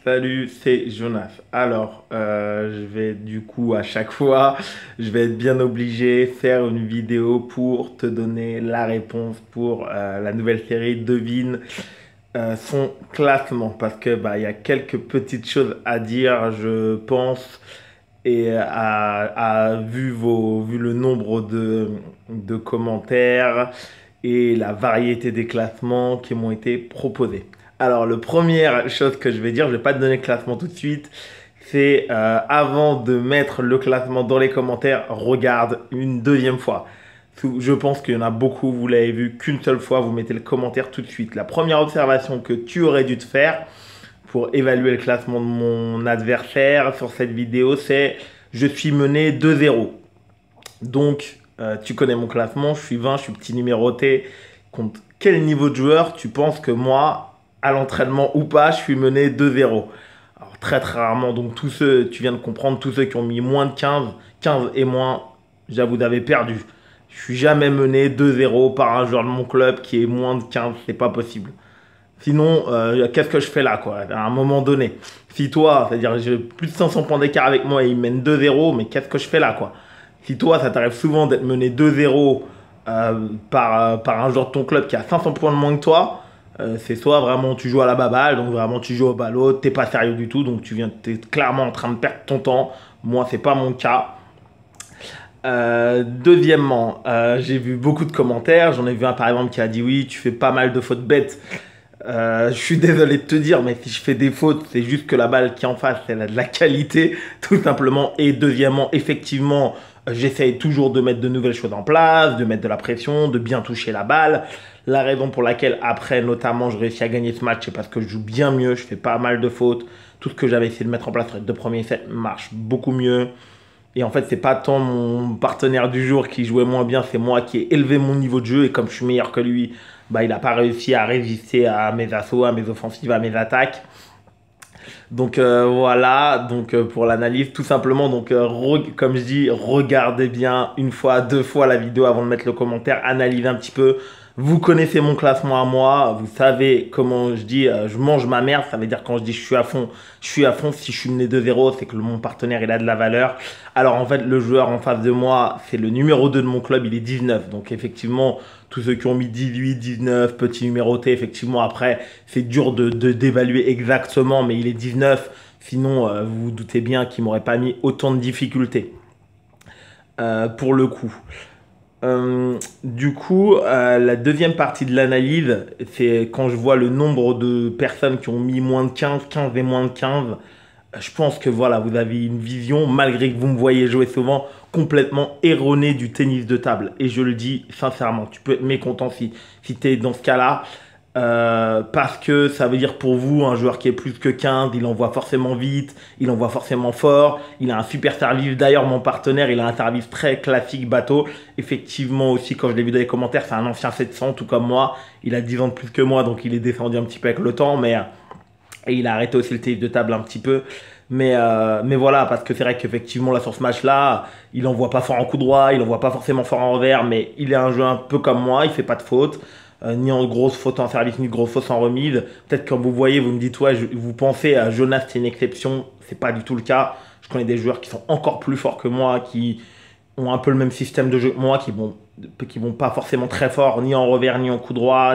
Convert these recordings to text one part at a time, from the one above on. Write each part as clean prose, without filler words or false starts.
Salut, c'est Jonas. Alors, je vais du coup à chaque fois, je vais être bien obligé de faire une vidéo pour te donner la réponse pour la nouvelle série Devine son classement parce que il y a quelques petites choses à dire, je pense, et vu le nombre de commentaires et la variété des classements qui m'ont été proposés. Alors, la première chose que je vais dire, je vais pas te donner le classement tout de suite, c'est avant de mettre le classement dans les commentaires, regarde une deuxième fois. Je pense qu'il y en a beaucoup, vous l'avez vu qu'une seule fois, vous mettez le commentaire tout de suite. La première observation que tu aurais dû te faire pour évaluer le classement de mon adversaire sur cette vidéo, c'est je suis mené 2-0. Donc, tu connais mon classement, je suis 20, je suis petit numéroté. Contre quel niveau de joueur tu penses que moi, à l'entraînement ou pas, je suis mené 2-0? Alors, très très rarement, donc tous ceux, tu viens de comprendre, tous ceux qui ont mis moins de 15, 15 et moins, j'avoue, vous avez perdu. Je suis jamais mené 2-0 par un joueur de mon club qui est moins de 15, c'est pas possible. Sinon, qu'est-ce que je fais là, quoi, à un moment donné? Si toi, c'est-à-dire j'ai plus de 500 points d'écart avec moi et il mène 2-0, mais qu'est-ce que je fais là, quoi? Si toi, ça t'arrive souvent d'être mené 2-0 par un joueur de ton club qui a 500 points de moins que toi, c'est soit vraiment tu joues à la baballe, donc vraiment tu joues au ballot, t'es pas sérieux du tout, donc t'es clairement en train de perdre ton temps. Moi, c'est pas mon cas. Deuxièmement, j'ai vu beaucoup de commentaires. J'en ai vu un par exemple qui a dit oui, tu fais pas mal de fautes bêtes. Je suis désolé de te dire, mais si je fais des fautes, c'est juste que la balle qui est en face, elle a de la qualité, tout simplement. Et deuxièmement, effectivement, j'essaye toujours de mettre de nouvelles choses en place, de mettre de la pression, de bien toucher la balle. La raison pour laquelle, après, notamment, je réussis à gagner ce match, c'est parce que je joue bien mieux, je fais pas mal de fautes. Tout ce que j'avais essayé de mettre en place sur les deux premiers sets marche beaucoup mieux. Et en fait, c'est pas tant mon partenaire du jour qui jouait moins bien, c'est moi qui ai élevé mon niveau de jeu. Et comme je suis meilleur que lui, il n'a pas réussi à résister à mes assauts, à mes offensives, à mes attaques. Donc voilà, donc pour l'analyse, tout simplement, donc comme je dis, regardez bien une fois, deux fois la vidéo avant de mettre le commentaire, analysez un petit peu. Vous connaissez mon classement à moi, vous savez comment je dis, je mange ma merde, ça veut dire quand je dis je suis à fond, je suis à fond. Si je suis mené 2-0, c'est que mon partenaire il a de la valeur. Alors en fait, le joueur en face de moi, c'est le numéro 2 de mon club, il est 19. Donc effectivement, tous ceux qui ont mis 18, 19, petit numéroté, effectivement après, c'est dur d'évaluer exactement, mais il est 19. Sinon, vous vous doutez bien qu'il m'aurait pas mis autant de difficultés pour le coup. La deuxième partie de l'analyse, c'est quand je vois le nombre de personnes qui ont mis moins de 15, 15 et moins de 15. Je pense que voilà, vous avez une vision, malgré que vous me voyez jouer souvent, complètement erronée du tennis de table. Et je le dis sincèrement, tu peux être mécontent si tu es dans ce cas-là. Parce que ça veut dire pour vous, un joueur qui est plus que 15, il envoie forcément vite, il envoie forcément fort, il a un super service. D'ailleurs, mon partenaire, il a un service très classique bateau. Effectivement aussi, quand je l'ai vu dans les commentaires, c'est un ancien 700, tout comme moi. Il a 10 ans de plus que moi, donc il est descendu un petit peu avec le temps, et il a arrêté aussi le tennis de table un petit peu. Mais voilà, parce que c'est vrai qu'effectivement, là, sur ce match-là, il envoie pas fort en coup droit, il envoie pas forcément fort en revers, mais il est un joueur un peu comme moi, il fait pas de faute. Ni en grosse faute en service, ni de grosse faute en remise. Peut-être quand vous voyez, vous me dites, ouais, vous pensez à Jonas, c'est une exception. C'est pas du tout le cas. Je connais des joueurs qui sont encore plus forts que moi, qui ont un peu le même système de jeu que moi, qui vont pas forcément très fort, ni en revers, ni en coup droit,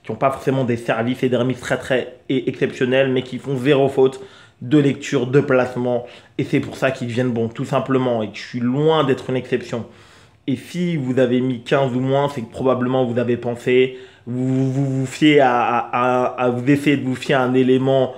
qui ont pas forcément des services et des remises très très exceptionnels, mais qui font zéro faute de lecture, de placement. Et c'est pour ça qu'ils deviennent bons, tout simplement. Et que je suis loin d'être une exception. Et si vous avez mis 15 ou moins, c'est que probablement vous avez pensé, vous fiez vous essayez de vous fier à un élément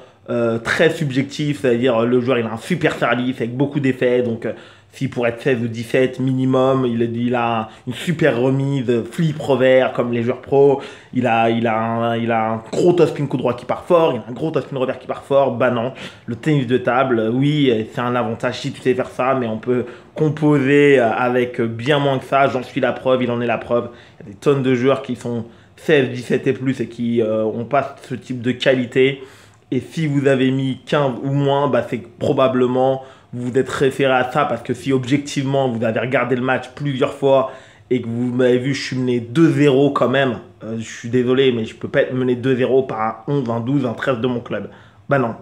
très subjectif, c'est-à-dire le joueur il a un super service avec beaucoup d'effets, donc si pour être 16 ou 17 minimum, il a une super remise, flip revers comme les joueurs pro, il a un gros topspin coup droit qui part fort, il a un gros topspin revers qui part fort. Bah non, le tennis de table, oui, c'est un avantage si tu sais faire ça, mais on peut composer avec bien moins que ça. J'en suis la preuve, il en est la preuve. Il y a des tonnes de joueurs qui sont 16, 17 et plus et qui ont pas ce type de qualité. Et si vous avez mis 15 ou moins, bah c'est que probablement vous vous êtes référé à ça parce que si objectivement vous avez regardé le match plusieurs fois et que vous m'avez vu, je suis mené 2-0 quand même. Je suis désolé, mais je peux pas être mené 2-0 par un 11, un 12, un 13 de mon club. Bah non,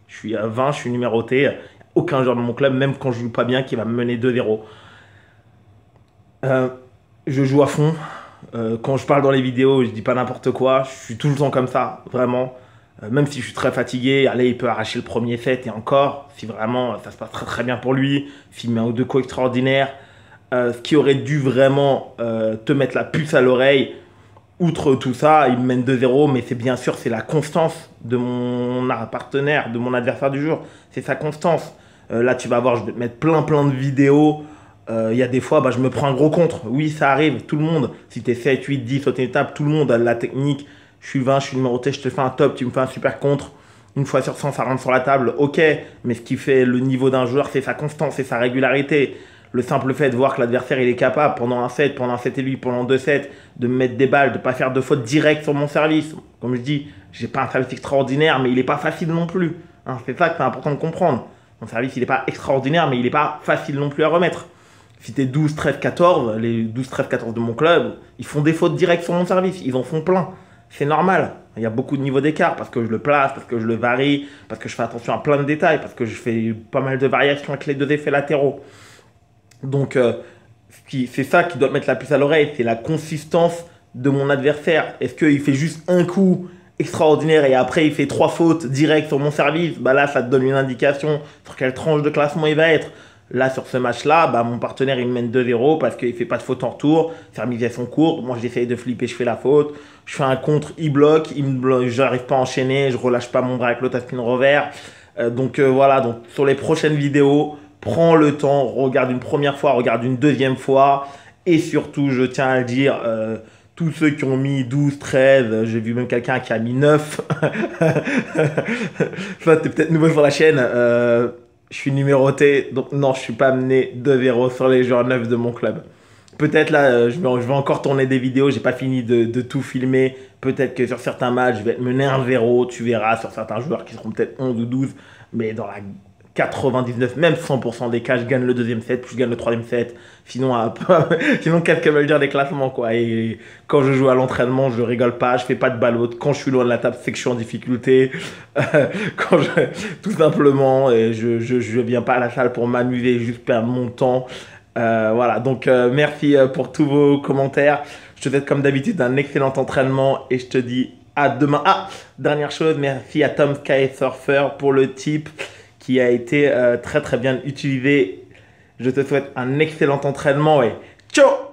je Je suis à 20, je suis numéroté. Aucun joueur de mon club, même quand je joue pas bien, qui va me mener 2-0. Je joue à fond. Quand je parle dans les vidéos, je dis pas n'importe quoi. Je suis tout le temps comme ça, vraiment. Même si je suis très fatigué, allez, il peut arracher le premier set et encore, si vraiment ça se passe très très bien pour lui, s'il met un ou deux coups extraordinaires. Ce qui aurait dû vraiment te mettre la puce à l'oreille, outre tout ça, il me mène 2-0, mais c'est bien sûr, c'est la constance de mon partenaire, de mon adversaire du jour. C'est sa constance. Là, tu vas voir, je vais te mettre plein de vidéos. Il y a des fois, je me prends un gros contre. Oui, ça arrive, tout le monde. Si tu es 7, 8, 10, sauter une étape, tout le monde a la technique. Je suis 20, je suis numéroté, je te fais un top, tu me fais un super contre. Une fois sur 100, ça rentre sur la table, ok. Mais ce qui fait le niveau d'un joueur, c'est sa constance, c'est sa régularité. Le simple fait de voir que l'adversaire il est capable pendant un set et demi, pendant 2 sets, de me mettre des balles, de ne pas faire de faute directe sur mon service. Comme je dis, j'ai pas un service extraordinaire, mais il n'est pas facile non plus. Hein, c'est ça que c'est important de comprendre. Mon service il n'est pas extraordinaire, mais il n'est pas facile non plus à remettre. Si t'es 12, 13, 14, les 12, 13, 14 de mon club, ils font des fautes directes sur mon service. Ils en font plein. C'est normal. Il y a beaucoup de niveaux d'écart parce que je le place, parce que je le varie, parce que je fais attention à plein de détails, parce que je fais pas mal de variations avec les deux effets latéraux. Donc, c'est ça qui doit te mettre la puce à l'oreille, c'est la consistance de mon adversaire. Est-ce qu'il fait juste un coup extraordinaire et après il fait 3 fautes directes sur mon service? Là, ça te donne une indication sur quelle tranche de classement il va être. Là, sur ce match-là, mon partenaire, il me mène 2-0 parce qu'il ne fait pas de faute en retour. Servisation courte. Moi, j'essaye de flipper, je fais la faute. Je fais un contre, il bloque. Je n'arrive pas à enchaîner. Je ne relâche pas mon bras avec l'autre à spin rover. Voilà. Donc, sur les prochaines vidéos, prends le temps. Regarde une première fois, regarde une deuxième fois. Et surtout, je tiens à le dire, tous ceux qui ont mis 12, 13, j'ai vu même quelqu'un qui a mis 9. Toi, tu es peut-être nouveau sur la chaîne. Je suis numéroté, donc non, je ne suis pas amené 2-0 sur les joueurs 9 de mon club. Peut-être là, je vais encore tourner des vidéos, j'ai pas fini de tout filmer. Peut-être que sur certains matchs, je vais être mené 1-0, tu verras, sur certains joueurs qui seront peut-être 11 ou 12. Mais dans la 99, même 100% des cas, je gagne le deuxième set, puis je gagne le troisième set. Sinon, sinon qu'est-ce que veulent dire les classements, quoi. Et quand je joue à l'entraînement, je rigole pas, je fais pas de ballotte. Quand je suis loin de la table, c'est que je suis en difficulté. Tout simplement, et je viens pas à la salle pour m'amuser, juste perdre mon temps. Voilà, donc merci pour tous vos commentaires. Je te souhaite comme d'habitude un excellent entraînement et je te dis à demain. Ah, dernière chose, merci à Tom Sky Surfer pour le tip qui a été très bien utilisé. Je te souhaite un excellent entraînement et ciao!